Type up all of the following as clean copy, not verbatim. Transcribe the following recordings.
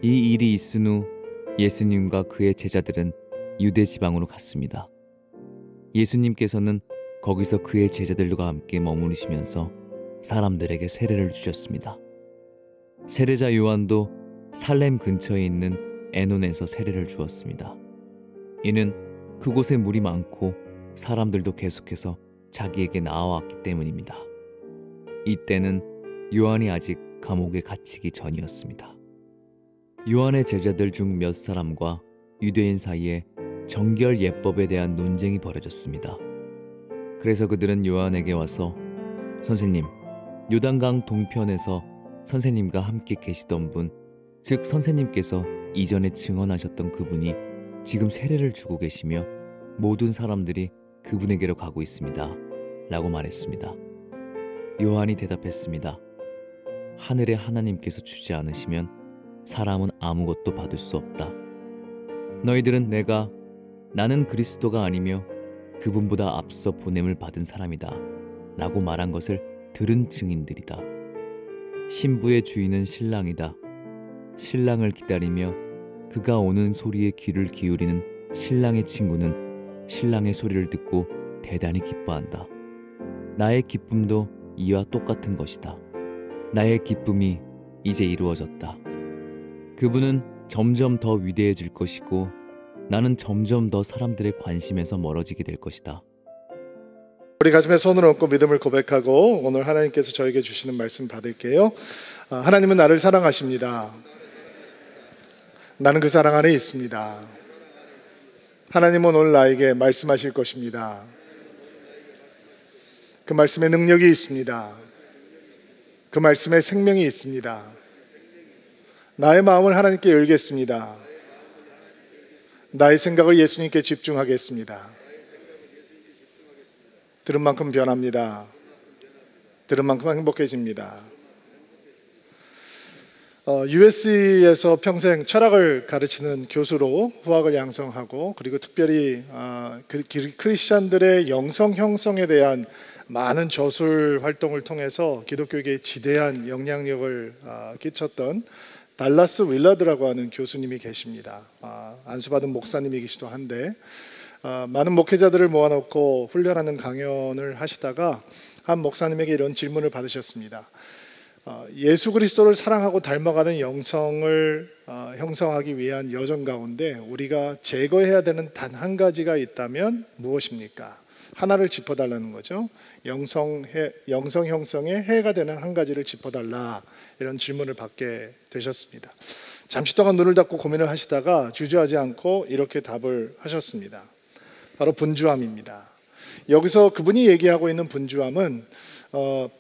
이 일이 있은 후 예수님과 그의 제자들은 유대 지방으로 갔습니다. 예수님께서는 거기서 그의 제자들과 함께 머무르시면서 사람들에게 세례를 주셨습니다. 세례자 요한도 살렘 근처에 있는 에논에서 세례를 주었습니다. 이는 그곳에 물이 많고 사람들도 계속해서 자기에게 나아왔기 때문입니다. 이때는 요한이 아직 감옥에 갇히기 전이었습니다. 요한의 제자들 중 몇 사람과 유대인 사이에 정결 예법에 대한 논쟁이 벌어졌습니다. 그래서 그들은 요한에게 와서 선생님, 요단강 동편에서 선생님과 함께 계시던 분, 즉 선생님께서 이전에 증언하셨던 그분이 지금 세례를 주고 계시며 모든 사람들이 그분에게로 가고 있습니다. 라고 말했습니다. 요한이 대답했습니다. 하늘의 하나님께서 주지 않으시면 사람은 아무것도 받을 수 없다. 너희들은 나는 그리스도가 아니며 그분보다 앞서 보냄을 받은 사람이다 라고 말한 것을 들은 증인들이다. 신부의 주인은 신랑이다. 신랑을 기다리며 그가 오는 소리에 귀를 기울이는 신랑의 친구는 신랑의 소리를 듣고 대단히 기뻐한다. 나의 기쁨도 이와 똑같은 것이다. 나의 기쁨이 이제 이루어졌다. 그분은 점점 더 위대해질 것이고 나는 점점 더 사람들의 관심에서 멀어지게 될 것이다. 우리 가슴에 손을 얹고 믿음을 고백하고 오늘 하나님께서 저에게 주시는 말씀 받을게요. 하나님은 나를 사랑하십니다. 나는 그 사랑 안에 있습니다. 하나님은 오늘 나에게 말씀하실 것입니다. 그 말씀에 능력이 있습니다. 그 말씀에 생명이 있습니다. 나의 마음을 하나님께 열겠습니다. 나의 생각을 예수님께 집중하겠습니다. 들은 만큼 변합니다. 들은 만큼 행복해집니다. USC에서 평생 철학을 가르치는 교수로 후학을 양성하고 그리고 특별히 크리스찬들의 영성 형성에 대한 많은 저술 활동을 통해서 기독교계에 지대한 영향력을 끼쳤던 달라스 윌라드라고 하는 교수님이 계십니다. 안수받은 목사님이기도 한데 많은 목회자들을 모아놓고 훈련하는 강연을 하시다가 한 목사님에게 이런 질문을 받으셨습니다. 예수 그리스도를 사랑하고 닮아가는 영성을 형성하기 위한 여정 가운데 우리가 제거해야 되는 단 한 가지가 있다면 무엇입니까? 하나를 짚어달라는 거죠. 영성 형성에 해가 되는 한 가지를 짚어달라, 이런 질문을 받게 되셨습니다. 잠시 동안 눈을 닫고 고민을 하시다가 주저하지 않고 이렇게 답을 하셨습니다. 바로 분주함입니다. 여기서 그분이 얘기하고 있는 분주함은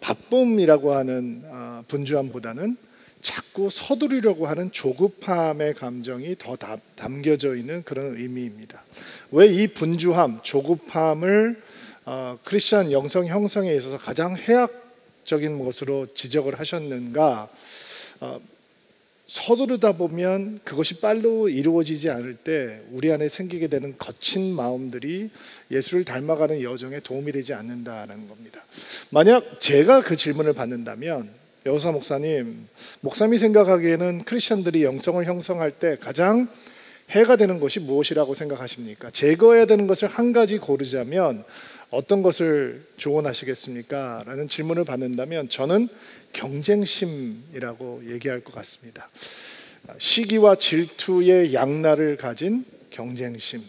바쁨이라고 하는 분주함보다는 자꾸 서두르려고 하는 조급함의 감정이 더 담겨져 있는 그런 의미입니다. 왜 이 분주함, 조급함을 크리스천 영성 형성에 있어서 가장 해악적인 것으로 지적을 하셨는가? 서두르다 보면 그것이 빨리 이루어지지 않을 때 우리 안에 생기게 되는 거친 마음들이 예수를 닮아가는 여정에 도움이 되지 않는다는 겁니다. 만약 제가 그 질문을 받는다면, 여호사 목사님이 생각하기에는 크리스천들이 영성을 형성할 때 가장 해가 되는 것이 무엇이라고 생각하십니까? 제거해야 되는 것을 한 가지 고르자면 어떤 것을 조언하시겠습니까? 라는 질문을 받는다면 저는 경쟁심이라고 얘기할 것 같습니다. 시기와 질투의 양날을 가진 경쟁심,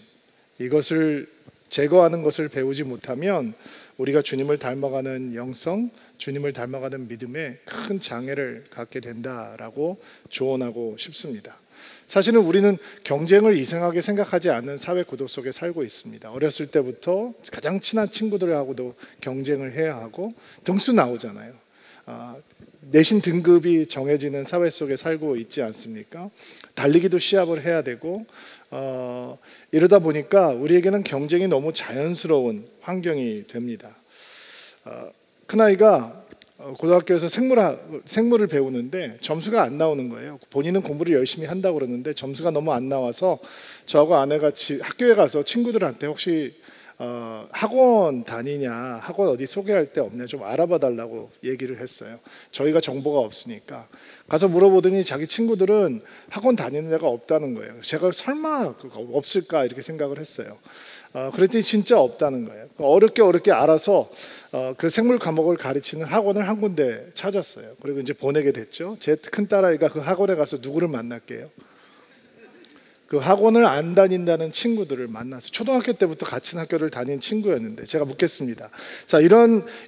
이것을 제거하는 것을 배우지 못하면 우리가 주님을 닮아가는 영성, 주님을 닮아가는 믿음에 큰 장애를 갖게 된다라고 조언하고 싶습니다. 사실은 우리는 경쟁을 이상하게 생각하지 않는 사회 구도 속에 살고 있습니다. 어렸을 때부터 가장 친한 친구들하고도 경쟁을 해야 하고 등수 나오잖아요. 내신 등급이 정해지는 사회 속에 살고 있지 않습니까? 달리기도 시합을 해야 되고 이러다 보니까 우리에게는 경쟁이 너무 자연스러운 환경이 됩니다. 큰아이가 고등학교에서 생물을 배우는데 점수가 안 나오는 거예요. 본인은 공부를 열심히 한다고 그러는데 점수가 너무 안 나와서 저하고 아내가 학교에 가서 친구들한테 혹시 학원 다니냐, 학원 어디 소개할 데 없냐 좀 알아봐 달라고 얘기를 했어요. 저희가 정보가 없으니까. 가서 물어보더니 자기 친구들은 학원 다니는 데가 없다는 거예요. 제가 설마 없을까 이렇게 생각을 했어요. 그랬더니 진짜 없다는 거예요. 어렵게 알아서 그 생물 과목을 가르치는 학원을 한 군데 찾았어요. 그리고 이제 보내게 됐죠. 제 큰 딸아이가 그 학원에 가서 누구를 만날게요? 그 학원을 안 다닌다는 친구들을 만나서 초등학교 때부터 같은 학교를 다닌 친구였는데 제가 묻겠습니다. 자,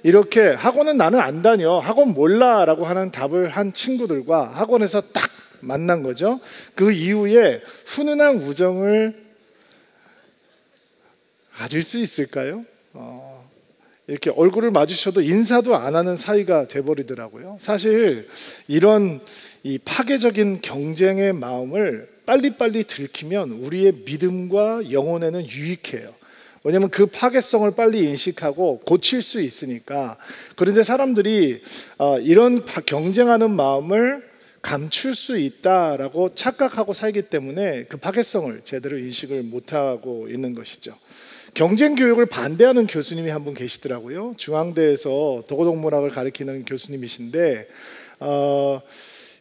이렇게 학원은 나는 안 다녀, 학원 몰라라고 하는 답을 한 친구들과 학원에서 딱 만난 거죠. 그 이후에 훈훈한 우정을 가질 수 있을까요? 이렇게 얼굴을 마주쳐도 인사도 안 하는 사이가 돼버리더라고요. 사실 이런 이 파괴적인 경쟁의 마음을 빨리빨리 들키면 우리의 믿음과 영혼에는 유익해요. 왜냐하면 그 파괴성을 빨리 인식하고 고칠 수 있으니까. 그런데 사람들이 이런 경쟁하는 마음을 감출 수 있다라고 착각하고 살기 때문에 그 파괴성을 제대로 인식을 못하고 있는 것이죠. 경쟁 교육을 반대하는 교수님이 한 분 계시더라고요. 중앙대에서 도고동문학을 가르치는 교수님이신데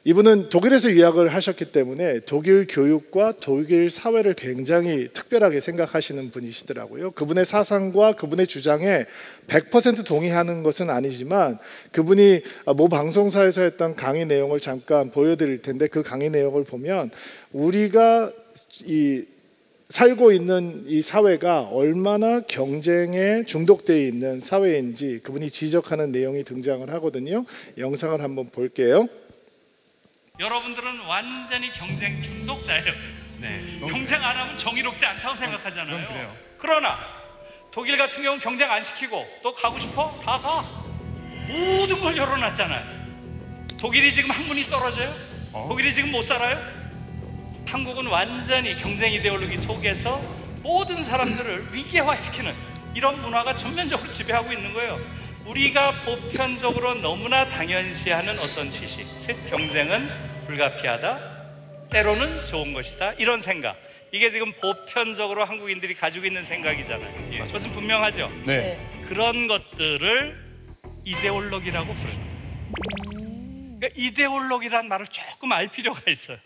이분은 독일에서 유학을 하셨기 때문에 독일 교육과 독일 사회를 굉장히 특별하게 생각하시는 분이시더라고요. 그분의 사상과 그분의 주장에 100% 동의하는 것은 아니지만 그분이 모 방송사에서 했던 강의 내용을 잠깐 보여드릴 텐데 그 강의 내용을 보면 우리가 살고 있는 이 사회가 얼마나 경쟁에 중독되어 있는 사회인지 그분이 지적하는 내용이 등장을 하거든요. 영상을 한번 볼게요. 여러분들은 완전히 경쟁 중독자예요. 네. 경쟁 안 하면 정의롭지 않다고 생각하잖아요. 그러나 독일 같은 경우는 경쟁 안 시키고 또 가고 싶어? 다 가. 모든 걸 열어놨잖아요. 독일이 지금 학문이 떨어져요? 독일이 지금 못 살아요? 한국은 완전히 경쟁 이데올로기 속에서 모든 사람들을 위계화시키는 이런 문화가 전면적으로 지배하고 있는 거예요. 우리가 보편적으로 너무나 당연시하는 어떤 취식, 즉 경쟁은 불가피하다, 때로는 좋은 것이다, 이런 생각, 이게 지금 보편적으로 한국인들이 가지고 있는 생각이잖아요. 예, 그것은 분명하죠. 네. 그런 것들을 이데올로기라고 부르는 거예요. 그러니까 이데올로기란 말을 조금 알 필요가 있어요.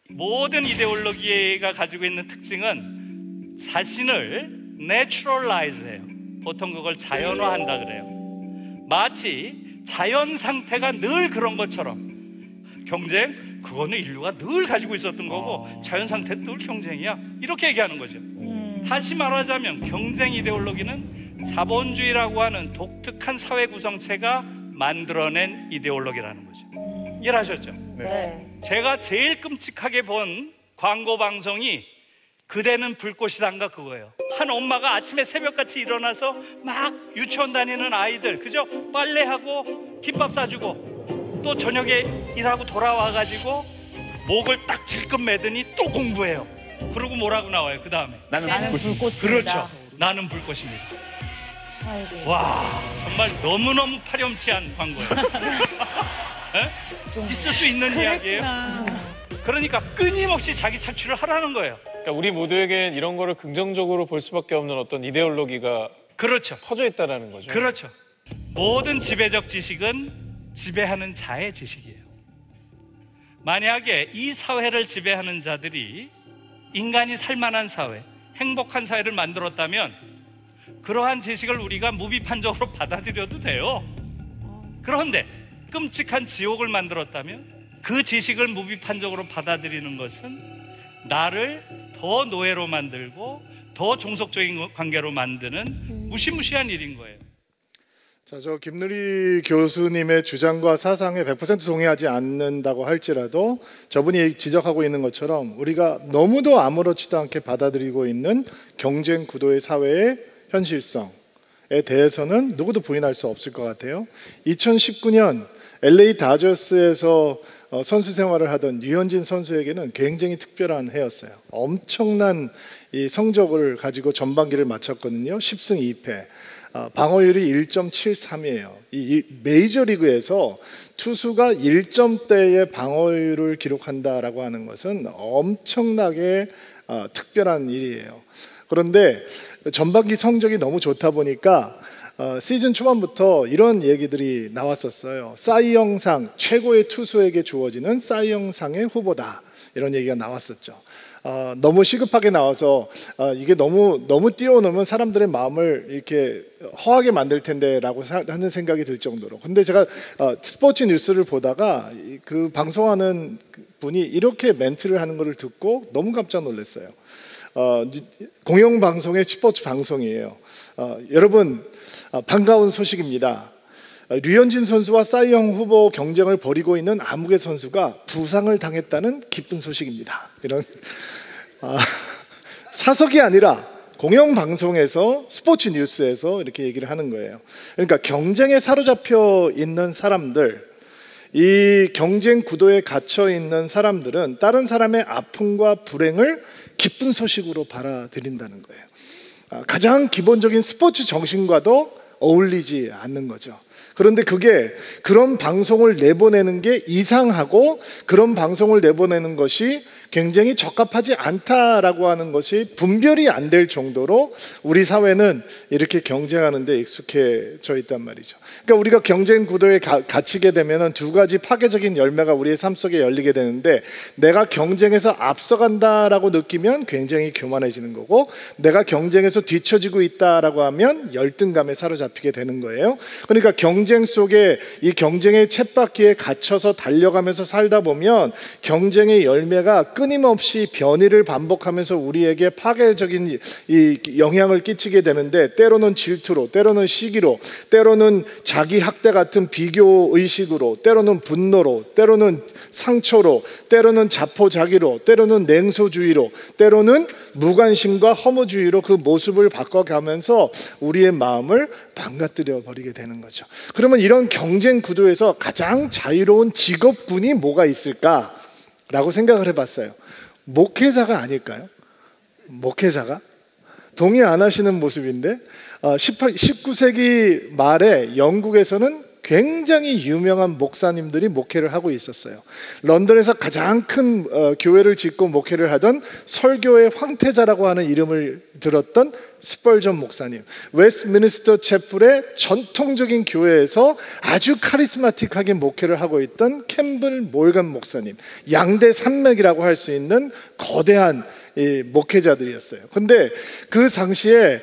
모든 이데올로기가 가지고 있는 특징은 자신을 naturalize해요. 보통 그걸 자연화한다 그래요. 마치 자연 상태가 늘 그런 것처럼 경쟁, 그거는 인류가 늘 가지고 있었던 거고 자연 상태는 늘 경쟁이야, 이렇게 얘기하는 거죠. 다시 말하자면 경쟁 이데올로기는 자본주의라고 하는 독특한 사회 구성체가 만들어낸 이데올로기라는 거죠. 이해하셨죠? 네. 제가 제일 끔찍하게 본 광고 방송이 그대는 불꽃이단가 그거예요. 한 엄마가 아침에 새벽같이 일어나서 막 유치원 다니는 아이들, 그죠? 빨래하고 김밥 싸주고 또 저녁에 일하고 돌아와가지고 목을 딱 질끈 매더니 또 공부해요. 그러고 뭐라고 나와요 그 다음에? 나는 불꽃입니다. 그렇죠. 나는 불꽃입니다. 아이고. 와, 정말 너무너무 파렴치한 광고예요. 있을 수 있는 이야기예요. 그러니까 끊임없이 자기 착취를 하라는 거예요. 그러니까 우리 모두에겐 이런 거를 긍정적으로 볼 수밖에 없는 어떤 이데올로기가 그렇죠. 퍼져 있다라는 거죠. 그렇죠. 모든 지배적 지식은 지배하는 자의 지식이에요. 만약에 이 사회를 지배하는 자들이 인간이 살만한 사회, 행복한 사회를 만들었다면 그러한 지식을 우리가 무비판적으로 받아들여도 돼요. 그런데 끔찍한 지옥을 만들었다면 그 지식을 무비판적으로 받아들이는 것은 나를 더 노예로 만들고 더 종속적인 관계로 만드는 무시무시한 일인 거예요. 자, 저 김누리 교수님의 주장과 사상에 100% 동의하지 않는다고 할지라도 저분이 지적하고 있는 것처럼 우리가 너무도 아무렇지도 않게 받아들이고 있는 경쟁 구도의 사회의 현실성에 대해서는 누구도 부인할 수 없을 것 같아요. 2019년 LA 다저스에서 선수 생활을 하던 류현진 선수에게는 굉장히 특별한 해였어요. 엄청난 이 성적을 가지고 전반기를 마쳤거든요. 10승 2패. 방어율이 1.73이에요. 이 메이저리그에서 투수가 1점대의 방어율을 기록한다라고 하는 것은 엄청나게 특별한 일이에요. 그런데 전반기 성적이 너무 좋다 보니까 시즌 초반부터 이런 얘기들이 나왔었어요. 사이 영상, 최고의 투수에게 주어지는 사이 영상의 후보다, 이런 얘기가 나왔었죠. 너무 시급하게 나와서 이게 너무 띄워놓으면 사람들의 마음을 이렇게 허하게 만들 텐데라고 하는 생각이 들 정도로. 근데 제가 스포츠 뉴스를 보다가 그 방송하는 분이 이렇게 멘트를 하는 것을 듣고 너무 깜짝 놀랐어요. 공영방송의 스포츠 방송이에요. 여러분, 반가운 소식입니다. 류현진 선수와 사이영 후보 경쟁을 벌이고 있는 아무개 선수가 부상을 당했다는 기쁜 소식입니다. 이런 사석이 아니라 공영방송에서 스포츠 뉴스에서 이렇게 얘기를 하는 거예요. 그러니까 경쟁에 사로잡혀 있는 사람들, 이 경쟁 구도에 갇혀 있는 사람들은 다른 사람의 아픔과 불행을 기쁜 소식으로 받아들인다는 거예요. 가장 기본적인 스포츠 정신과도 어울리지 않는 거죠. 그런데 그게 그런 방송을 내보내는 게 이상하고 그런 방송을 내보내는 것이 굉장히 적합하지 않다라고 하는 것이 분별이 안 될 정도로 우리 사회는 이렇게 경쟁하는 데 익숙해져 있단 말이죠. 그러니까 우리가 경쟁 구도에 갇히게 되면 두 가지 파괴적인 열매가 우리의 삶 속에 열리게 되는데, 내가 경쟁에서 앞서간다라고 느끼면 굉장히 교만해지는 거고, 내가 경쟁에서 뒤처지고 있다라고 하면 열등감에 사로잡히게 되는 거예요. 그러니까 경쟁 속에, 이 경쟁의 쳇바퀴에 갇혀서 달려가면서 살다 보면 경쟁의 열매가 끊임없이 변이를 반복하면서 우리에게 파괴적인 이 영향을 끼치게 되는데, 때로는 질투로, 때로는 시기로, 때로는 자기 학대 같은 비교 의식으로, 때로는 분노로, 때로는 상처로, 때로는 자포자기로, 때로는 냉소주의로, 때로는 무관심과 허무주의로 그 모습을 바꿔가면서 우리의 마음을 망가뜨려 버리게 되는 거죠. 그러면 이런 경쟁 구도에서 가장 자유로운 직업군이 뭐가 있을까? 라고 생각을 해봤어요. 목회자가 아닐까요? 목회자가? 동의 안 하시는 모습인데 19세기 말에 영국에서는 굉장히 유명한 목사님들이 목회를 하고 있었어요. 런던에서 가장 큰 교회를 짓고 목회를 하던 설교의 황태자라고 하는 이름을 들었던 스펄전 목사님, 웨스트미니스터 채플의 전통적인 교회에서 아주 카리스마틱하게 목회를 하고 있던 캠블 몰건 목사님, 양대 산맥이라고 할 수 있는 거대한 이 목회자들이었어요. 근데 그 당시에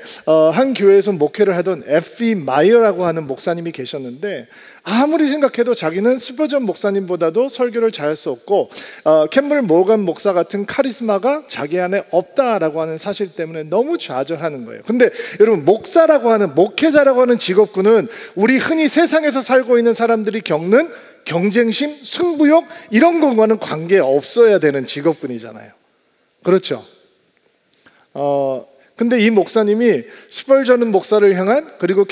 한 교회에서 목회를 하던 F.E. 마이어라고 하는 목사님이 계셨는데, 아무리 생각해도 자기는 스퍼전 목사님보다도 설교를 잘할 수 없고 캠블 모건 목사 같은 카리스마가 자기 안에 없다라고 하는 사실 때문에 너무 좌절하는 거예요. 근데 여러분, 목사라고 하는, 목회자라고 하는 직업군은 우리 흔히 세상에서 살고 있는 사람들이 겪는 경쟁심, 승부욕 이런 것과는 관계 없어야 되는 직업군이잖아요. 그렇죠. 근데 이 목사님이 스펄전 목사를 향한, 그리고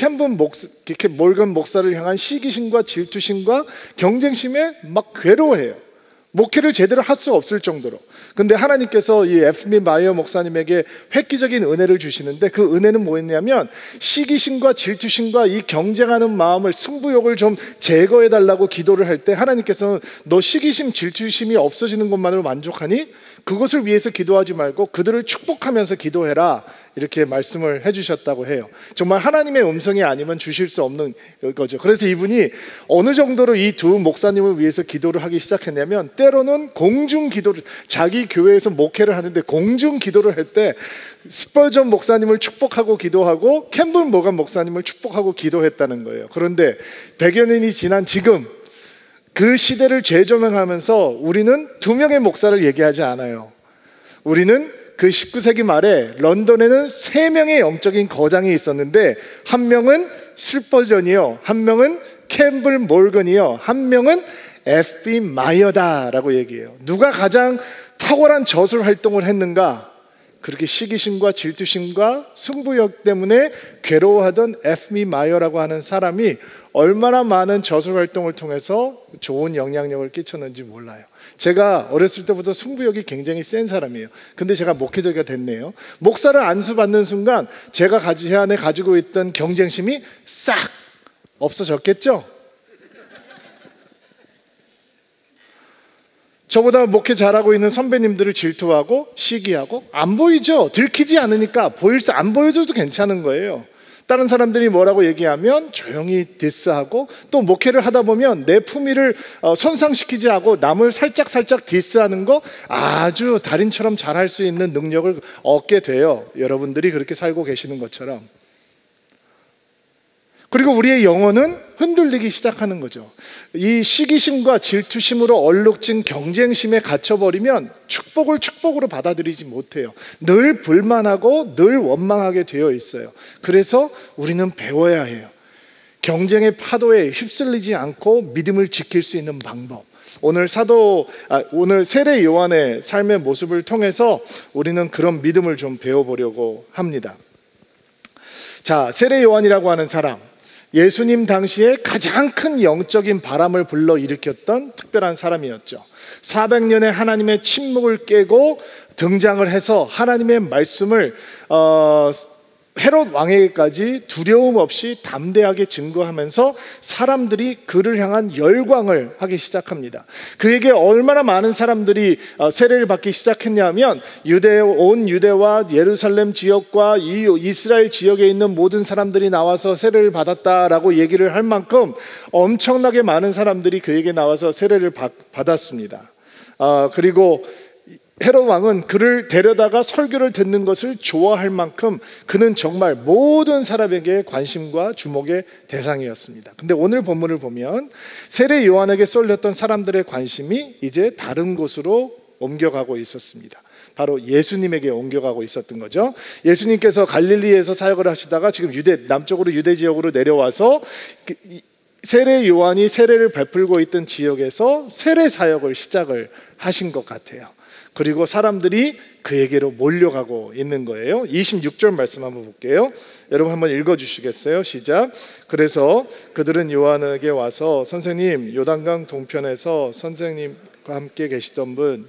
몰건 목사를 향한 시기심과 질투심과 경쟁심에 막 괴로워해요. 목회를 제대로 할 수 없을 정도로. 근데 하나님께서 이 F.E. 마이어 목사님에게 획기적인 은혜를 주시는데, 그 은혜는 뭐였냐면 시기심과 질투심과 이 경쟁하는 마음을, 승부욕을 좀 제거해 달라고 기도를 할 때 하나님께서는 너 시기심, 질투심이 없어지는 것만으로 만족하니? 그것을 위해서 기도하지 말고 그들을 축복하면서 기도해라, 이렇게 말씀을 해주셨다고 해요. 정말 하나님의 음성이 아니면 주실 수 없는 거죠. 그래서 이분이 어느 정도로 이 두 목사님을 위해서 기도를 하기 시작했냐면, 때로는 공중 기도를, 자기 교회에서 목회를 하는데 공중 기도를 할 때 스펄전 목사님을 축복하고 기도하고 캠블 모건 목사님을 축복하고 기도했다는 거예요. 그런데 100여 년이 지난 지금 그 시대를 재조명하면서 우리는 두 명의 목사를 얘기하지 않아요. 우리는 그 19세기 말에 런던에는 3명의 영적인 거장이 있었는데, 한 명은 스펄전이요, 한 명은 캠블 몰건이요, 한 명은 F.E. 마이어다라고 얘기해요. 누가 가장 탁월한 저술 활동을 했는가? 그렇게 시기심과 질투심과 승부욕 때문에 괴로워하던 F.E. 마이어라고 하는 사람이 얼마나 많은 저술 활동을 통해서 좋은 영향력을 끼쳤는지 몰라요. 제가 어렸을 때부터 승부욕이 굉장히 센 사람이에요. 근데 제가 목회자가 됐네요. 목사를 안수받는 순간 제가 제 안에 가지고 있던 경쟁심이 싹 없어졌겠죠? 저보다 목회 잘하고 있는 선배님들을 질투하고 시기하고, 안 보이죠? 들키지 않으니까 안 보여줘도 괜찮은 거예요. 다른 사람들이 뭐라고 얘기하면 조용히 디스하고, 또 목회를 하다 보면 내 품위를 손상시키지 않고 남을 살짝 디스하는 거 아주 달인처럼 잘할 수 있는 능력을 얻게 돼요. 여러분들이 그렇게 살고 계시는 것처럼. 그리고 우리의 영혼은 흔들리기 시작하는 거죠. 이 시기심과 질투심으로 얼룩진 경쟁심에 갇혀버리면 축복을 축복으로 받아들이지 못해요. 늘 불만하고 늘 원망하게 되어 있어요. 그래서 우리는 배워야 해요. 경쟁의 파도에 휩쓸리지 않고 믿음을 지킬 수 있는 방법. 오늘 세례 요한의 삶의 모습을 통해서 우리는 그런 믿음을 좀 배워보려고 합니다. 자, 세례 요한이라고 하는 사람, 예수님 당시에 가장 큰 영적인 바람을 불러일으켰던 특별한 사람이었죠. 400년의 하나님의 침묵을 깨고 등장을 해서 하나님의 말씀을 헤롯 왕에게까지 두려움 없이 담대하게 증거하면서 사람들이 그를 향한 열광을 하기 시작합니다. 그에게 얼마나 많은 사람들이 세례를 받기 시작했냐면 온 유대와 예루살렘 지역과 이스라엘 지역에 있는 모든 사람들이 나와서 세례를 받았다라고 얘기를 할 만큼 엄청나게 많은 사람들이 그에게 나와서 세례를 받았습니다. 그리고 헤롯 왕은 그를 데려다가 설교를 듣는 것을 좋아할 만큼 그는 정말 모든 사람에게 관심과 주목의 대상이었습니다. 근데 오늘 본문을 보면 세례 요한에게 쏠렸던 사람들의 관심이 이제 다른 곳으로 옮겨가고 있었습니다. 바로 예수님에게 옮겨가고 있었던 거죠. 예수님께서 갈릴리에서 사역을 하시다가 지금 남쪽으로 유대 지역으로 내려와서 세례 요한이 세례를 베풀고 있던 지역에서 세례 사역을 시작을 하신 것 같아요. 그리고 사람들이 그에게로 몰려가고 있는 거예요. 26절 말씀 한번 볼게요. 여러분 한번 읽어주시겠어요? 시작. 그래서 그들은 요한에게 와서 선생님, 요단강 동편에서 선생님과 함께 계시던 분,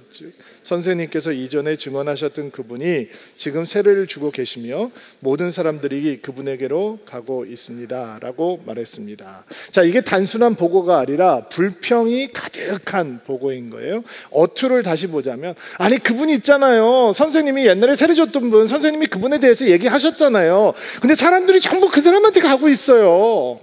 선생님께서 이전에 증언하셨던 그분이 지금 세례를 주고 계시며 모든 사람들이 그분에게로 가고 있습니다 라고 말했습니다. 자, 이게 단순한 보고가 아니라 불평이 가득한 보고인 거예요. 어투를 다시 보자면, 아니 그분이 있잖아요, 선생님이 옛날에 세례 줬던 분, 선생님이 그분에 대해서 얘기하셨잖아요. 근데 사람들이 전부 그 사람한테 가고 있어요.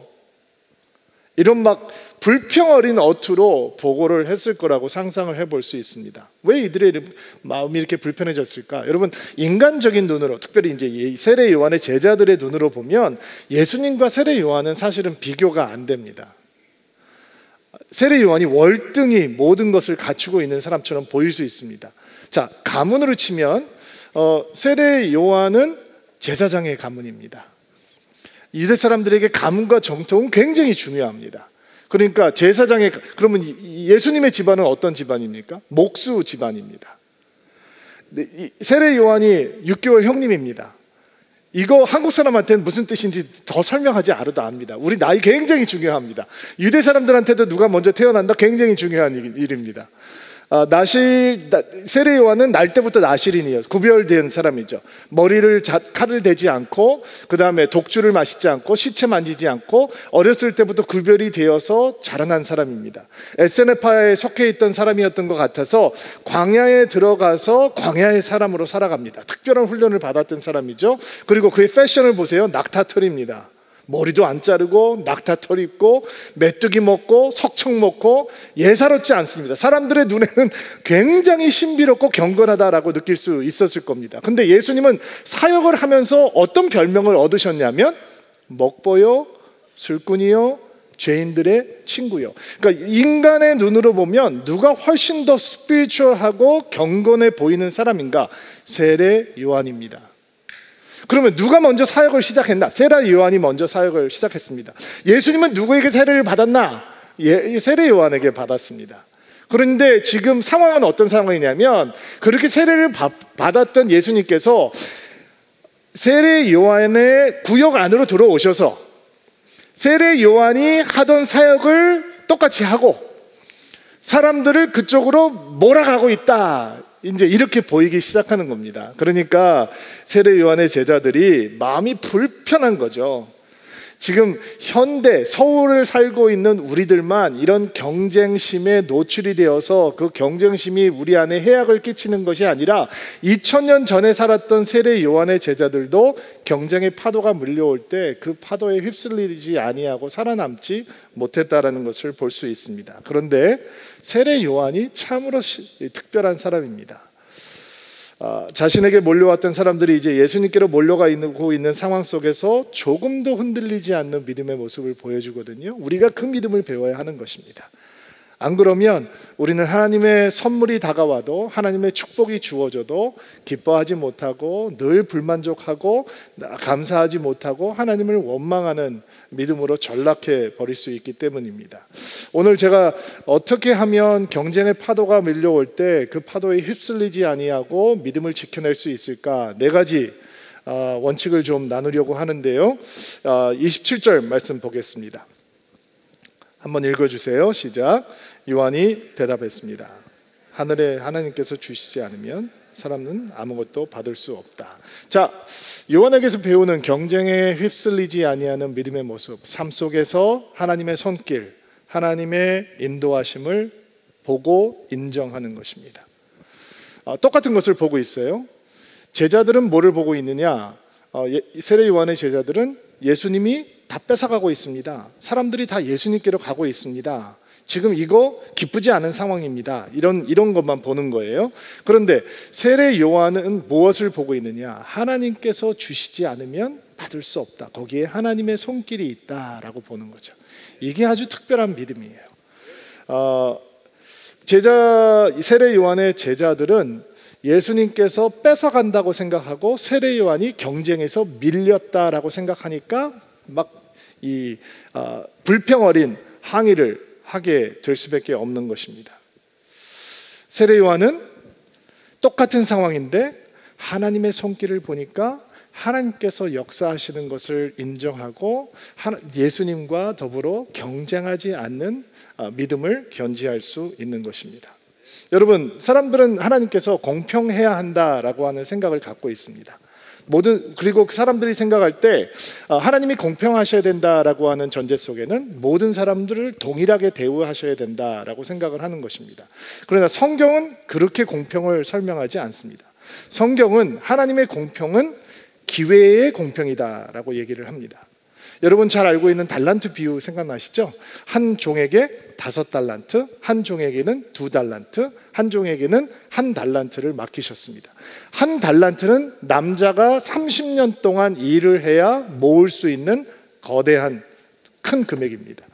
이런 막 불평 어린 어투로 보고를 했을 거라고 상상을 해볼 수 있습니다. 왜 이들의 마음이 이렇게 불편해졌을까? 여러분, 인간적인 눈으로, 특별히 이제 세례 요한의 제자들의 눈으로 보면 예수님과 세례 요한은 사실은 비교가 안 됩니다. 세례 요한이 월등히 모든 것을 갖추고 있는 사람처럼 보일 수 있습니다. 자, 가문으로 치면 세례 요한은 제사장의 가문입니다. 유대 사람들에게 가문과 정통은 굉장히 중요합니다. 그러니까 그러면 예수님의 집안은 어떤 집안입니까? 목수 집안입니다. 세례 요한이 6개월 형님입니다. 이거 한국 사람한테는 무슨 뜻인지 더 설명하지 않아도 압니다. 우리 나이 굉장히 중요합니다. 유대 사람들한테도 누가 먼저 태어난다 굉장히 중요한 일입니다. 세례 요한은 날 때부터 나실인이에요. 구별된 사람이죠. 머리를 칼을 대지 않고, 그 다음에 독주를 마시지 않고, 시체 만지지 않고, 어렸을 때부터 구별이 되어서 자라난 사람입니다. 에세네파에 속해 있던 사람이었던 것 같아서 광야에 들어가서 광야의 사람으로 살아갑니다. 특별한 훈련을 받았던 사람이죠. 그리고 그의 패션을 보세요. 낙타털입니다. 머리도 안 자르고 낙타털 입고 메뚜기 먹고 석청 먹고 예사롭지 않습니다. 사람들의 눈에는 굉장히 신비롭고 경건하다라고 느낄 수 있었을 겁니다. 근데 예수님은 사역을 하면서 어떤 별명을 얻으셨냐면 먹보요, 술꾼이요, 죄인들의 친구요. 그러니까 인간의 눈으로 보면 누가 훨씬 더 스피리추얼하고 경건해 보이는 사람인가? 세례 요한입니다. 그러면 누가 먼저 사역을 시작했나? 세례 요한이 먼저 사역을 시작했습니다. 예수님은 누구에게 세례를 받았나? 세례 요한에게 받았습니다. 그런데 지금 상황은 어떤 상황이냐면, 그렇게 세례를 받았던 예수님께서 세례 요한의 구역 안으로 들어오셔서 세례 요한이 하던 사역을 똑같이 하고 사람들을 그쪽으로 몰아가고 있다, 이제 이렇게 보이기 시작하는 겁니다. 그러니까 세례 요한의 제자들이 마음이 불편한 거죠. 지금 현대 서울을 살고 있는 우리들만 이런 경쟁심에 노출이 되어서 그 경쟁심이 우리 안에 해악을 끼치는 것이 아니라 2000년 전에 살았던 세례 요한의 제자들도 경쟁의 파도가 밀려올 때 그 파도에 휩쓸리지 아니하고 살아남지 못했다라는 것을 볼 수 있습니다. 그런데 세례 요한이 참으로 특별한 사람입니다. 자신에게 몰려왔던 사람들이 이제 예수님께로 몰려가 있는 상황 속에서 조금도 흔들리지 않는 믿음의 모습을 보여주거든요. 우리가 그 믿음을 배워야 하는 것입니다. 안 그러면 우리는 하나님의 선물이 다가와도, 하나님의 축복이 주어져도 기뻐하지 못하고 늘 불만족하고 감사하지 못하고 하나님을 원망하는 믿음으로 전락해 버릴 수 있기 때문입니다. 오늘 제가 어떻게 하면 경쟁의 파도가 밀려올 때 그 파도에 휩쓸리지 아니하고 믿음을 지켜낼 수 있을까, 4가지 원칙을 좀 나누려고 하는데요. 27절 말씀 보겠습니다. 한번 읽어주세요. 시작. 요한이 대답했습니다. 하늘에 하나님께서 주시지 않으면 사람은 아무것도 받을 수 없다. 자, 요한에게서 배우는 경쟁에 휩쓸리지 아니하는 믿음의 모습, 삶 속에서 하나님의 손길, 하나님의 인도하심을 보고 인정하는 것입니다. 똑같은 것을 보고 있어요. 제자들은 뭐를 보고 있느냐? 세례 요한의 제자들은 예수님이 다 뺏어가고 있습니다. 사람들이 다 예수님께로 가고 있습니다. 지금 이거 기쁘지 않은 상황입니다. 이런 것만 보는 거예요. 그런데 세례 요한은 무엇을 보고 있느냐? 하나님께서 주시지 않으면 받을 수 없다. 거기에 하나님의 손길이 있다라고 보는 거죠. 이게 아주 특별한 믿음이에요. 세례 요한의 제자들은 예수님께서 뺏어간다고 생각하고 세례 요한이 경쟁에서 밀렸다라고 생각하니까 불평 어린 항의를 하게 될 수밖에 없는 것입니다. 세례 요한은 똑같은 상황인데 하나님의 손길을 보니까 하나님께서 역사하시는 것을 인정하고 예수님과 더불어 경쟁하지 않는 믿음을 견지할 수 있는 것입니다. 여러분, 사람들은 하나님께서 공평해야 한다라고 하는 생각을 갖고 있습니다. 그리고 사람들이 생각할 때 하나님이 공평하셔야 된다라고 하는 전제 속에는 모든 사람들을 동일하게 대우하셔야 된다라고 생각을 하는 것입니다. 그러나 성경은 그렇게 공평을 설명하지 않습니다. 성경은 하나님의 공평은 기회의 공평이다라고 얘기를 합니다. 여러분 잘 알고 있는 달란트 비유 생각나시죠? 한 종에게 5달란트, 한 종에게는 2달란트, 한 종에게는 1달란트를 맡기셨습니다. 1달란트는 남자가 30년 동안 일을 해야 모을 수 있는 거대한 큰 금액입니다.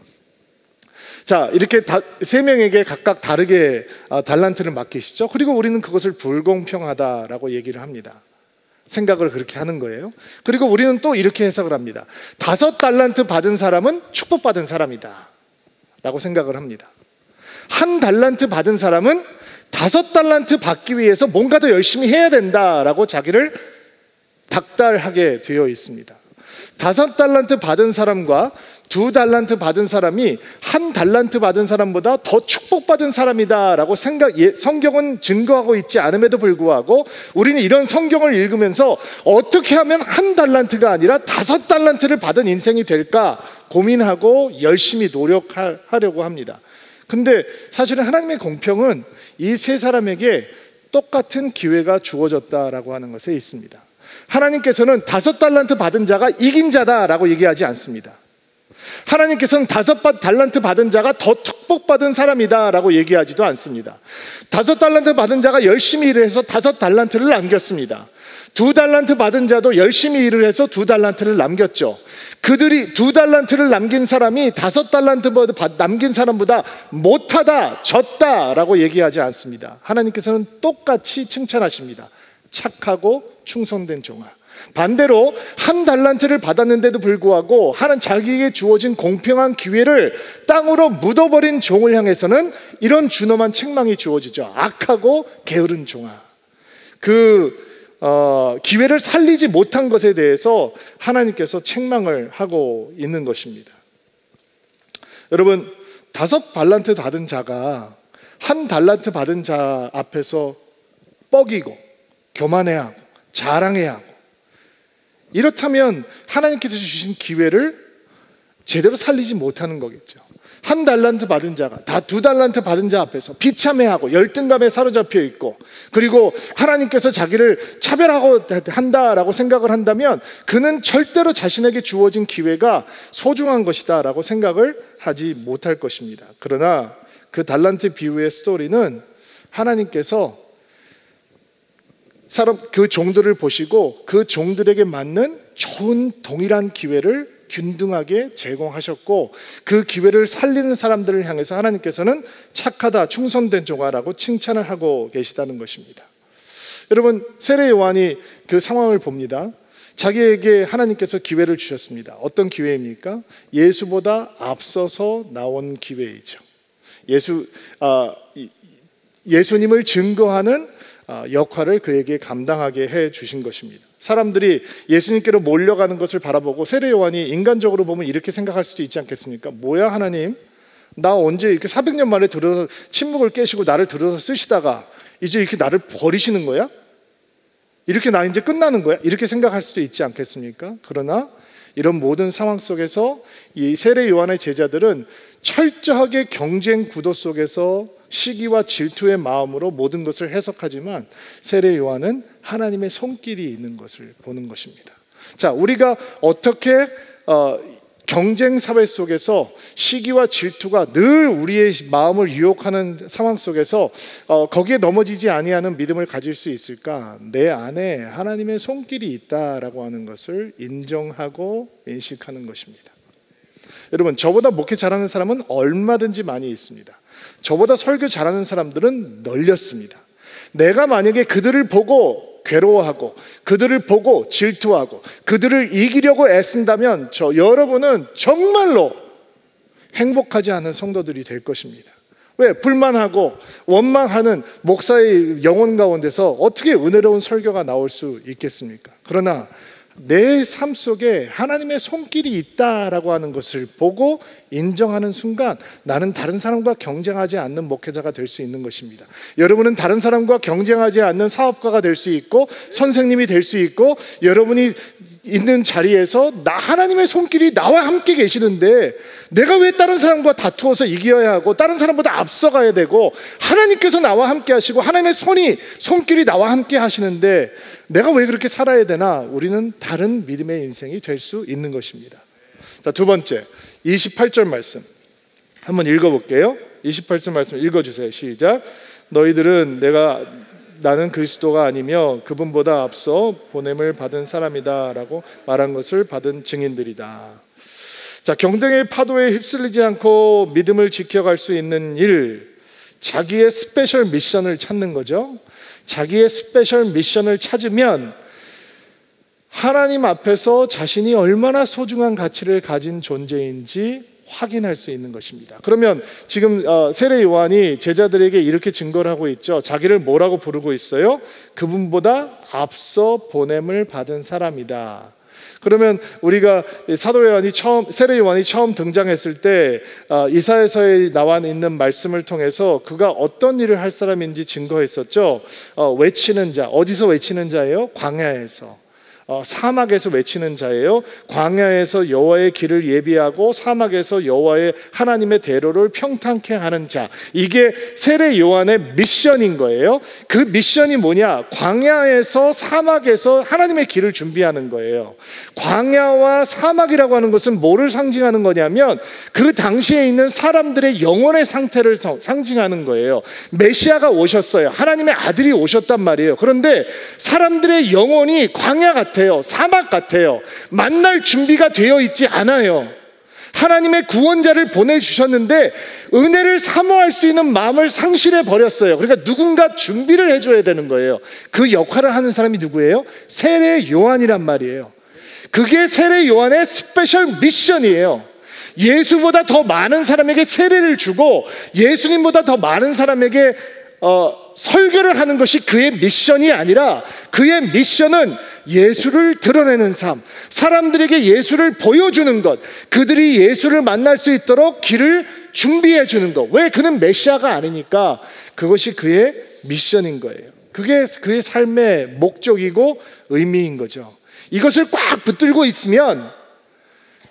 자, 이렇게 3명에게 각각 다르게 달란트를 맡기시죠. 그리고 우리는 그것을 불공평하다라고 얘기를 합니다. 생각을 그렇게 하는 거예요. 그리고 우리는 또 이렇게 해석을 합니다. 5달란트 받은 사람은 축복받은 사람이다 라고 생각을 합니다. 1달란트 받은 사람은 5달란트 받기 위해서 뭔가 더 열심히 해야 된다라고 자기를 닥달하게 되어 있습니다. 5달란트 받은 사람과 2달란트 받은 사람이 1달란트 받은 사람보다 더 축복받은 사람이다라고 성경은 증거하고 있지 않음에도 불구하고 우리는 이런 성경을 읽으면서 어떻게 하면 1달란트가 아니라 5달란트를 받은 인생이 될까 고민하고 열심히 노력하려고 합니다. 근데 사실은 하나님의 공평은 이 세 사람에게 똑같은 기회가 주어졌다라고 하는 것에 있습니다. 하나님께서는 5달란트 받은 자가 이긴 자다라고 얘기하지 않습니다. 하나님께서는 5달란트 받은 자가 더 축복받은 사람이다라고 얘기하지도 않습니다. 5달란트 받은 자가 열심히 일을 해서 5달란트를 남겼습니다. 2달란트 받은 자도 열심히 일을 해서 2달란트를 남겼죠. 그들이 2달란트를 남긴 사람이 5달란트 남긴 사람보다 못하다, 졌다라고 얘기하지 않습니다. 하나님께서는 똑같이 칭찬하십니다. 착하고 충성된 종아. 반대로 1달란트를 받았는데도 불구하고 자기에게 주어진 공평한 기회를 땅으로 묻어버린 종을 향해서는 이런 준엄한 책망이 주어지죠. 악하고 게으른 종아. 기회를 살리지 못한 것에 대해서 하나님께서 책망을 하고 있는 것입니다. 여러분, 5달란트 받은 자가 1달란트 받은 자 앞에서 뻐기고 교만해야 하고 자랑해야 하고, 이렇다면 하나님께서 주신 기회를 제대로 살리지 못하는 거겠죠. 1달란트 받은 자가 다 2달란트 받은 자 앞에서 비참해하고 열등감에 사로잡혀 있고, 그리고 하나님께서 자기를 차별하고 한다라고 생각을 한다면 그는 절대로 자신에게 주어진 기회가 소중한 것이다 라고 생각을 하지 못할 것입니다. 그러나 그 달란트 비유의 스토리는 하나님께서 그 종들을 보시고 그 종들에게 맞는 좋은 동일한 기회를 균등하게 제공하셨고, 그 기회를 살리는 사람들을 향해서 하나님께서는 착하다, 충성된 종아라고 칭찬을 하고 계시다는 것입니다. 여러분, 세례 요한이 그 상황을 봅니다. 자기에게 하나님께서 기회를 주셨습니다. 어떤 기회입니까? 예수보다 앞서서 나온 기회이죠. 예수님을 증거하는 역할을 그에게 감당하게 해 주신 것입니다. 사람들이 예수님께로 몰려가는 것을 바라보고 세례 요한이 인간적으로 보면 이렇게 생각할 수도 있지 않겠습니까? 뭐야 하나님, 나 언제 이렇게 400년 만에 들어서 침묵을 깨시고 나를 들어서 쓰시다가 이제 이렇게 나를 버리시는 거야? 이렇게 나 이제 끝나는 거야? 이렇게 생각할 수도 있지 않겠습니까? 그러나 이런 모든 상황 속에서 이 세례 요한의 제자들은 철저하게 경쟁 구도 속에서 시기와 질투의 마음으로 모든 것을 해석하지만 세례 요한은 하나님의 손길이 있는 것을 보는 것입니다. 자, 우리가 어떻게 경쟁 사회 속에서 시기와 질투가 늘 우리의 마음을 유혹하는 상황 속에서 거기에 넘어지지 아니하는 믿음을 가질 수 있을까? 내 안에 하나님의 손길이 있다라고 하는 것을 인정하고 인식하는 것입니다. 여러분, 저보다 목회 잘하는 사람은 얼마든지 많이 있습니다. 저보다 설교 잘하는 사람들은 널렸습니다. 내가 만약에 그들을 보고 괴로워하고 그들을 보고 질투하고 그들을 이기려고 애쓴다면 여러분은 정말로 행복하지 않은 성도들이 될 것입니다. 왜? 불만하고 원망하는 목사의 영혼 가운데서 어떻게 은혜로운 설교가 나올 수 있겠습니까? 그러나 내 삶 속에 하나님의 손길이 있다라고 하는 것을 보고 인정하는 순간 나는 다른 사람과 경쟁하지 않는 목회자가 될 수 있는 것입니다. 여러분은 다른 사람과 경쟁하지 않는 사업가가 될 수 있고 선생님이 될 수 있고, 여러분이 있는 자리에서 하나님의 손길이 나와 함께 계시는데 내가 왜 다른 사람과 다투어서 이겨야 하고 다른 사람보다 앞서가야 되고, 하나님께서 나와 함께 하시고 하나님의 손길이 나와 함께 하시는데 내가 왜 그렇게 살아야 되나? 우리는 다른 믿음의 인생이 될 수 있는 것입니다. 자, 두 번째 28절 말씀 한번 읽어볼게요. 28절 말씀 읽어주세요. 시작. 너희들은 나는 그리스도가 아니며 그분보다 앞서 보냄을 받은 사람이다 라고 말한 것을 받은 증인들이다. 자, 경쟁의 파도에 휩쓸리지 않고 믿음을 지켜갈 수 있는 일, 자기의 스페셜 미션을 찾는 거죠. 자기의 스페셜 미션을 찾으면 하나님 앞에서 자신이 얼마나 소중한 가치를 가진 존재인지 확인할 수 있는 것입니다. 그러면 지금 세례 요한이 제자들에게 이렇게 증거를 하고 있죠. 자기를 뭐라고 부르고 있어요? 그분보다 앞서 보냄을 받은 사람이다. 그러면 우리가 세례 요한이 처음 등장했을 때 이사야서에 나와 있는 말씀을 통해서 그가 어떤 일을 할 사람인지 증거했었죠. 외치는 자, 어디서 외치는 자예요? 광야에서. 사막에서 외치는 자예요. 광야에서 여호와의 길을 예비하고 사막에서 여호와의 하나님의 대로를 평탄케 하는 자. 이게 세례 요한의 미션인 거예요. 그 미션이 뭐냐? 광야에서 사막에서 하나님의 길을 준비하는 거예요. 광야와 사막이라고 하는 것은 뭐를 상징하는 거냐면 그 당시에 있는 사람들의 영혼의 상태를 상징하는 거예요. 메시아가 오셨어요. 하나님의 아들이 오셨단 말이에요. 그런데 사람들의 영혼이 광야 같아요. 사막 같아요. 만날 준비가 되어 있지 않아요. 하나님의 구원자를 보내주셨는데 은혜를 사모할 수 있는 마음을 상실해 버렸어요. 그러니까 누군가 준비를 해줘야 되는 거예요. 그 역할을 하는 사람이 누구예요? 세례 요한이란 말이에요. 그게 세례 요한의 스페셜 미션이에요. 예수보다 더 많은 사람에게 세례를 주고 예수님보다 더 많은 사람에게 설교를 하는 것이 그의 미션이 아니라 그의 미션은 예수를 드러내는 삶, 사람들에게 예수를 보여주는 것, 그들이 예수를 만날 수 있도록 길을 준비해 주는 것. 왜? 그는 메시아가 아니니까 그것이 그의 미션인 거예요. 그게 그의 삶의 목적이고 의미인 거죠. 이것을 꽉 붙들고 있으면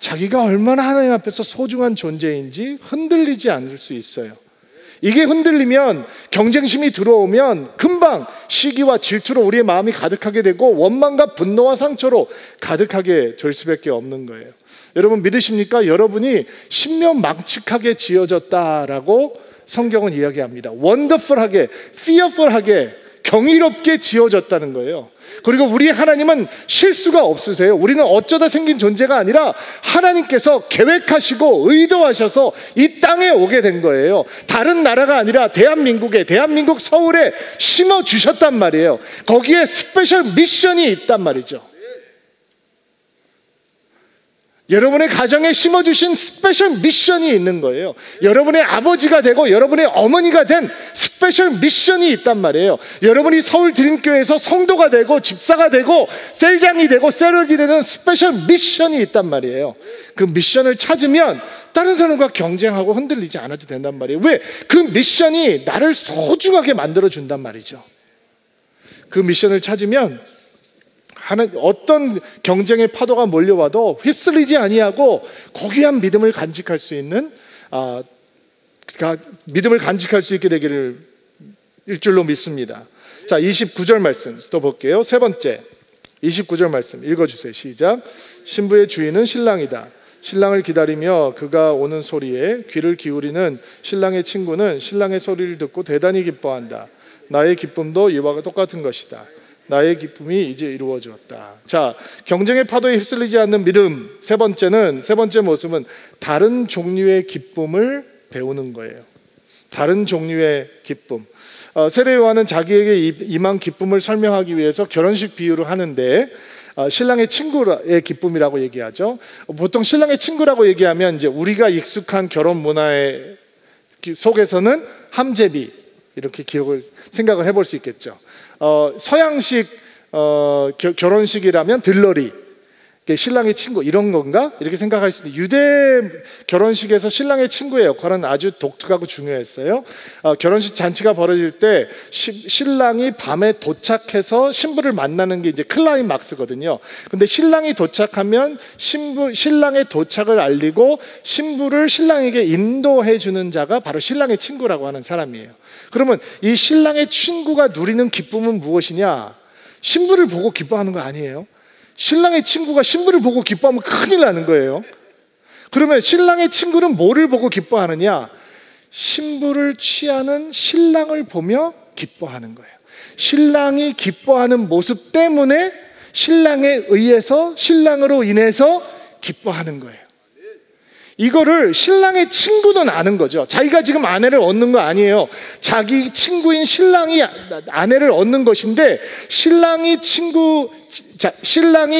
자기가 얼마나 하나님 앞에서 소중한 존재인지 흔들리지 않을 수 있어요. 이게 흔들리면, 경쟁심이 들어오면 금방 시기와 질투로 우리의 마음이 가득하게 되고 원망과 분노와 상처로 가득하게 될 수밖에 없는 거예요. 여러분 믿으십니까? 여러분이 신명망측하게 지어졌다라고 성경은 이야기합니다. 원더풀하게, fearful하게, 경이롭게 지어졌다는 거예요. 그리고 우리 하나님은 실수가 없으세요. 우리는 어쩌다 생긴 존재가 아니라 하나님께서 계획하시고 의도하셔서 이 땅에 오게 된 거예요. 다른 나라가 아니라 대한민국 서울에 심어주셨단 말이에요. 거기에 스페셜 미션이 있단 말이죠. 여러분의 가정에 심어주신 스페셜 미션이 있는 거예요. 여러분의 아버지가 되고 여러분의 어머니가 된 스페셜 미션이 있단 말이에요. 여러분이 서울 드림교회에서 성도가 되고 집사가 되고 셀장이 되고 세럴이 되는 스페셜 미션이 있단 말이에요. 그 미션을 찾으면 다른 사람과 경쟁하고 흔들리지 않아도 된단 말이에요. 왜? 그 미션이 나를 소중하게 만들어준단 말이죠. 그 미션을 찾으면 어떤 경쟁의 파도가 몰려와도 휩쓸리지 아니하고 고귀한 믿음을 간직할 수 있는 믿음을 간직할 수 있게 되기를 일줄로 믿습니다. 자, 29절 말씀 또 볼게요. 세 번째 29절 말씀 읽어주세요. 시작. 신부의 주인은 신랑이다. 신랑을 기다리며 그가 오는 소리에 귀를 기울이는 신랑의 친구는 신랑의 소리를 듣고 대단히 기뻐한다. 나의 기쁨도 이와 똑같은 것이다. 나의 기쁨이 이제 이루어졌다. 자, 경쟁의 파도에 휩쓸리지 않는 믿음. 세 번째 모습은 다른 종류의 기쁨을 배우는 거예요. 다른 종류의 기쁨. 세례 요한은 자기에게 임한 기쁨을 설명하기 위해서 결혼식 비유를 하는데 신랑의 친구의 기쁨이라고 얘기하죠. 보통 신랑의 친구라고 얘기하면 이제 우리가 익숙한 결혼 문화의 속에서는 함제비 이렇게 생각을 해볼 수 있겠죠. 서양식 결혼식이라면 들러리, 신랑의 친구 이런 건가? 이렇게 생각할 수 있는데 유대 결혼식에서 신랑의 친구의 역할은 아주 독특하고 중요했어요. 결혼식 잔치가 벌어질 때 신랑이 밤에 도착해서 신부를 만나는 게 이제 클라이막스거든요. 근데 신랑이 도착하면 신랑의 도착을 알리고 신부를 신랑에게 인도해 주는 자가 바로 신랑의 친구라고 하는 사람이에요. 그러면 이 신랑의 친구가 누리는 기쁨은 무엇이냐? 신부를 보고 기뻐하는 거 아니에요. 신랑의 친구가 신부를 보고 기뻐하면 큰일 나는 거예요. 그러면 신랑의 친구는 뭐를 보고 기뻐하느냐? 신부를 취하는 신랑을 보며 기뻐하는 거예요. 신랑이 기뻐하는 모습 때문에 신랑에 의해서, 신랑으로 인해서 기뻐하는 거예요. 이거를 신랑의 친구는 아는 거죠. 자기가 지금 아내를 얻는 거 아니에요. 자기 친구인 신랑이 아내를 얻는 것인데 신랑이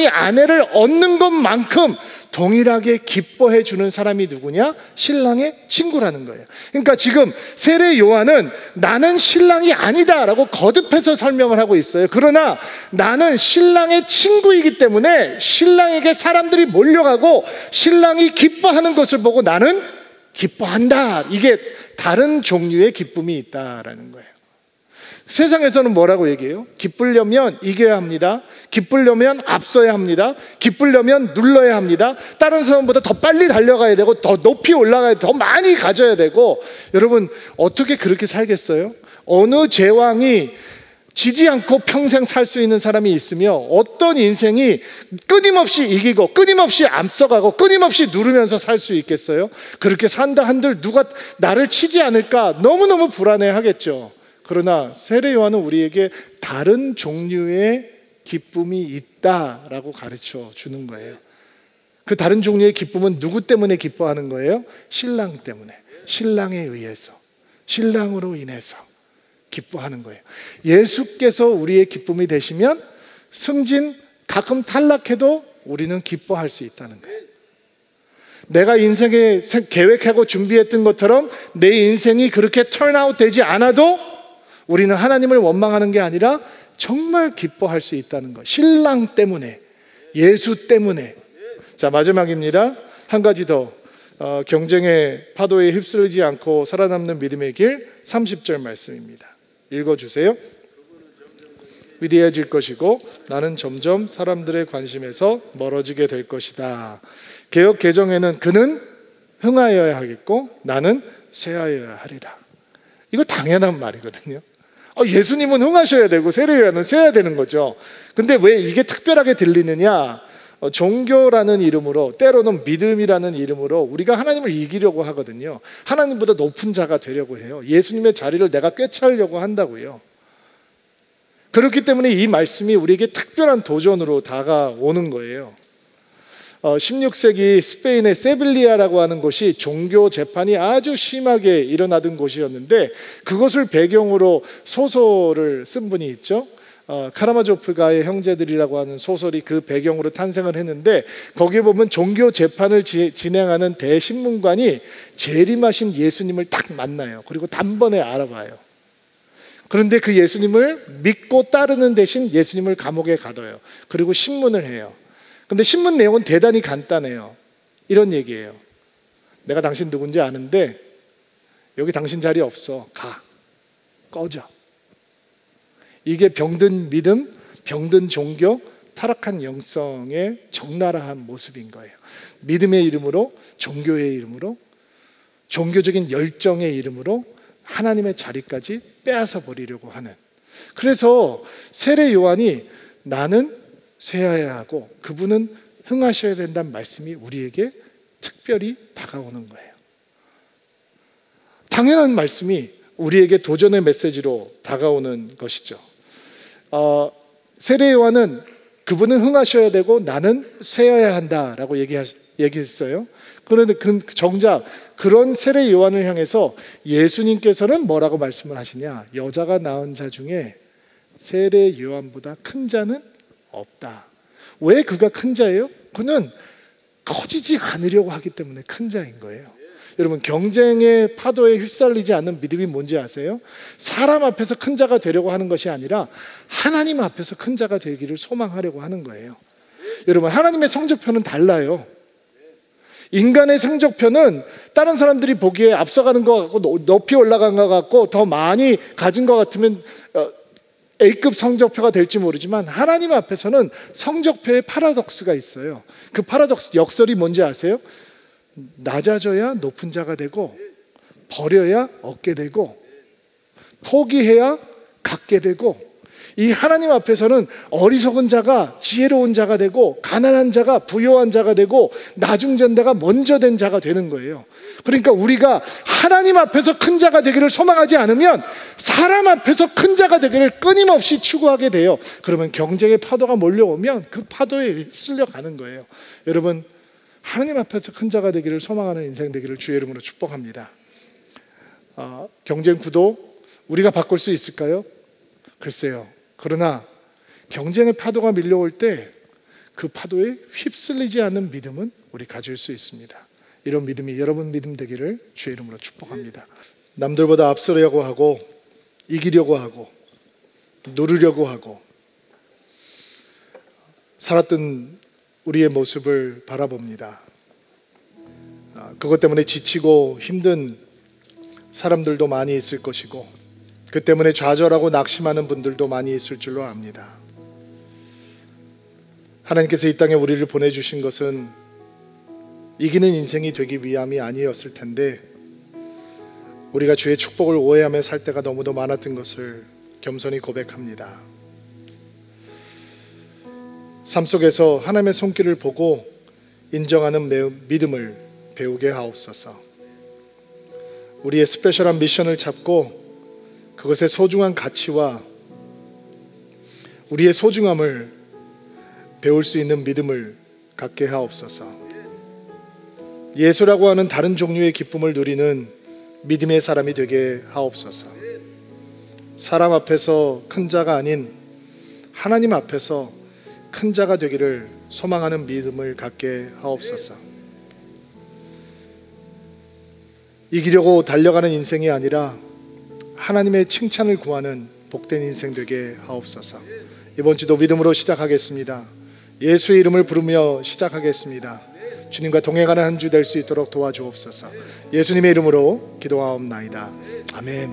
아내를 얻는 것만큼 동일하게 기뻐해 주는 사람이 누구냐? 신랑의 친구라는 거예요. 그러니까 지금 세례 요한은 나는 신랑이 아니다라고 거듭해서 설명을 하고 있어요. 그러나 나는 신랑의 친구이기 때문에 신랑에게 사람들이 몰려가고 신랑이 기뻐하는 것을 보고 나는 기뻐한다. 이게 다른 종류의 기쁨이 있다라는 거예요. 세상에서는 뭐라고 얘기해요? 기쁘려면 이겨야 합니다. 기쁘려면 앞서야 합니다. 기쁘려면 눌러야 합니다. 다른 사람보다 더 빨리 달려가야 되고 더 높이 올라가야 되고 더 많이 가져야 되고. 여러분 어떻게 그렇게 살겠어요? 어느 제왕이 지지 않고 평생 살 수 있는 사람이 있으며 어떤 인생이 끊임없이 이기고 끊임없이 앞서가고 끊임없이 누르면서 살 수 있겠어요? 그렇게 산다 한들 누가 나를 치지 않을까 너무너무 불안해하겠죠. 그러나 세례 요한은 우리에게 다른 종류의 기쁨이 있다라고 가르쳐 주는 거예요. 그 다른 종류의 기쁨은 누구 때문에 기뻐하는 거예요? 신랑 때문에, 신랑에 의해서, 신랑으로 인해서 기뻐하는 거예요. 예수께서 우리의 기쁨이 되시면 승진, 가끔 탈락해도 우리는 기뻐할 수 있다는 거예요. 내가 인생에 계획하고 준비했던 것처럼 내 인생이 그렇게 턴아웃 되지 않아도 우리는 하나님을 원망하는 게 아니라 정말 기뻐할 수 있다는 것. 신랑 때문에, 예수 때문에. 자, 마지막입니다. 한 가지 더. 경쟁의 파도에 휩쓸리지 않고 살아남는 믿음의 길 30절 말씀입니다. 읽어주세요. 위대해질 것이고 나는 점점 사람들의 관심에서 멀어지게 될 것이다. 개역 개정에는 그는 흥하여야 하겠고 나는 쇠하여야 하리라. 이거 당연한 말이거든요. 예수님은 흥하셔야 되고 세례요한은 쇠야 되는 거죠. 근데 왜 이게 특별하게 들리느냐? 종교라는 이름으로, 때로는 믿음이라는 이름으로 우리가 하나님을 이기려고 하거든요. 하나님보다 높은 자가 되려고 해요. 예수님의 자리를 내가 꿰차려고 한다고요. 그렇기 때문에 이 말씀이 우리에게 특별한 도전으로 다가오는 거예요. 16세기 스페인의 세빌리아라고 하는 곳이 종교 재판이 아주 심하게 일어나던 곳이었는데, 그것을 배경으로 소설을 쓴 분이 있죠. 카라마조프가의 형제들이라고 하는 소설이 그 배경으로 탄생을 했는데, 거기에 보면 종교 재판을 진행하는 대신문관이 재림하신 예수님을 딱 만나요. 그리고 단번에 알아봐요. 그런데 그 예수님을 믿고 따르는 대신 예수님을 감옥에 가둬요. 그리고 신문을 해요. 근데 신문 내용은 대단히 간단해요. 이런 얘기예요. 내가 당신 누군지 아는데 여기 당신 자리 없어. 가. 꺼져. 이게 병든 믿음, 병든 종교, 타락한 영성의 적나라한 모습인 거예요. 믿음의 이름으로, 종교의 이름으로, 종교적인 열정의 이름으로 하나님의 자리까지 빼앗아 버리려고 하는. 그래서 세례 요한이 나는 쇠하여야 하고 그분은 흥하셔야 된다는 말씀이 우리에게 특별히 다가오는 거예요. 당연한 말씀이 우리에게 도전의 메시지로 다가오는 것이죠. 세례 요한은 그분은 흥하셔야 되고 나는 쇠여야 한다라고 얘기했어요. 그런데 정작 그런 세례 요한을 향해서 예수님께서는 뭐라고 말씀을 하시냐? 여자가 낳은 자 중에 세례 요한보다 큰 자는 없다. 왜 그가 큰 자예요? 그는 커지지 않으려고 하기 때문에 큰 자인 거예요. 여러분, 경쟁의 파도에 휩쓸리지 않는 믿음이 뭔지 아세요? 사람 앞에서 큰 자가 되려고 하는 것이 아니라 하나님 앞에서 큰 자가 되기를 소망하려고 하는 거예요. 여러분, 하나님의 성적표는 달라요. 인간의 성적표는 다른 사람들이 보기에 앞서가는 것 같고 높이 올라간 것 같고 더 많이 가진 것 같으면 A급 성적표가 될지 모르지만, 하나님 앞에서는 성적표에 파라독스가 있어요. 그 파라독스 역설이 뭔지 아세요? 낮아져야 높은 자가 되고, 버려야 얻게 되고, 포기해야 갖게 되고, 이 하나님 앞에서는 어리석은 자가 지혜로운 자가 되고, 가난한 자가 부요한 자가 되고, 나중전대가 먼저 된 자가 되는 거예요. 그러니까 우리가 하나님 앞에서 큰 자가 되기를 소망하지 않으면 사람 앞에서 큰 자가 되기를 끊임없이 추구하게 돼요. 그러면 경쟁의 파도가 몰려오면 그 파도에 휩쓸려 가는 거예요. 여러분, 하나님 앞에서 큰 자가 되기를 소망하는 인생 되기를 주의 이름으로 축복합니다. 경쟁 구도 우리가 바꿀 수 있을까요? 글쎄요. 그러나 경쟁의 파도가 밀려올 때 그 파도에 휩쓸리지 않는 믿음은 우리 가질 수 있습니다. 이런 믿음이 여러분 믿음 되기를 주의 이름으로 축복합니다. 남들보다 앞서려고 하고 이기려고 하고 누르려고 하고 살았던 우리의 모습을 바라봅니다. 그것 때문에 지치고 힘든 사람들도 많이 있을 것이고, 그 때문에 좌절하고 낙심하는 분들도 많이 있을 줄로 압니다. 하나님께서 이 땅에 우리를 보내주신 것은 이기는 인생이 되기 위함이 아니었을 텐데, 우리가 주의 축복을 오해하며 살 때가 너무도 많았던 것을 겸손히 고백합니다. 삶 속에서 하나님의 손길을 보고 인정하는 믿음을 배우게 하옵소서. 우리의 스페셜한 미션을 잡고 그것의 소중한 가치와 우리의 소중함을 배울 수 있는 믿음을 갖게 하옵소서. 예수라고 하는 다른 종류의 기쁨을 누리는 믿음의 사람이 되게 하옵소서. 사람 앞에서 큰 자가 아닌 하나님 앞에서 큰 자가 되기를 소망하는 믿음을 갖게 하옵소서. 이기려고 달려가는 인생이 아니라 하나님의 칭찬을 구하는 복된 인생 되게 하옵소서. 이번 주도 믿음으로 시작하겠습니다. 예수의 이름을 부르며 시작하겠습니다. 주님과 동행하는 한 주 될 수 있도록 도와주옵소서. 예수님의 이름으로 기도하옵나이다. 아멘.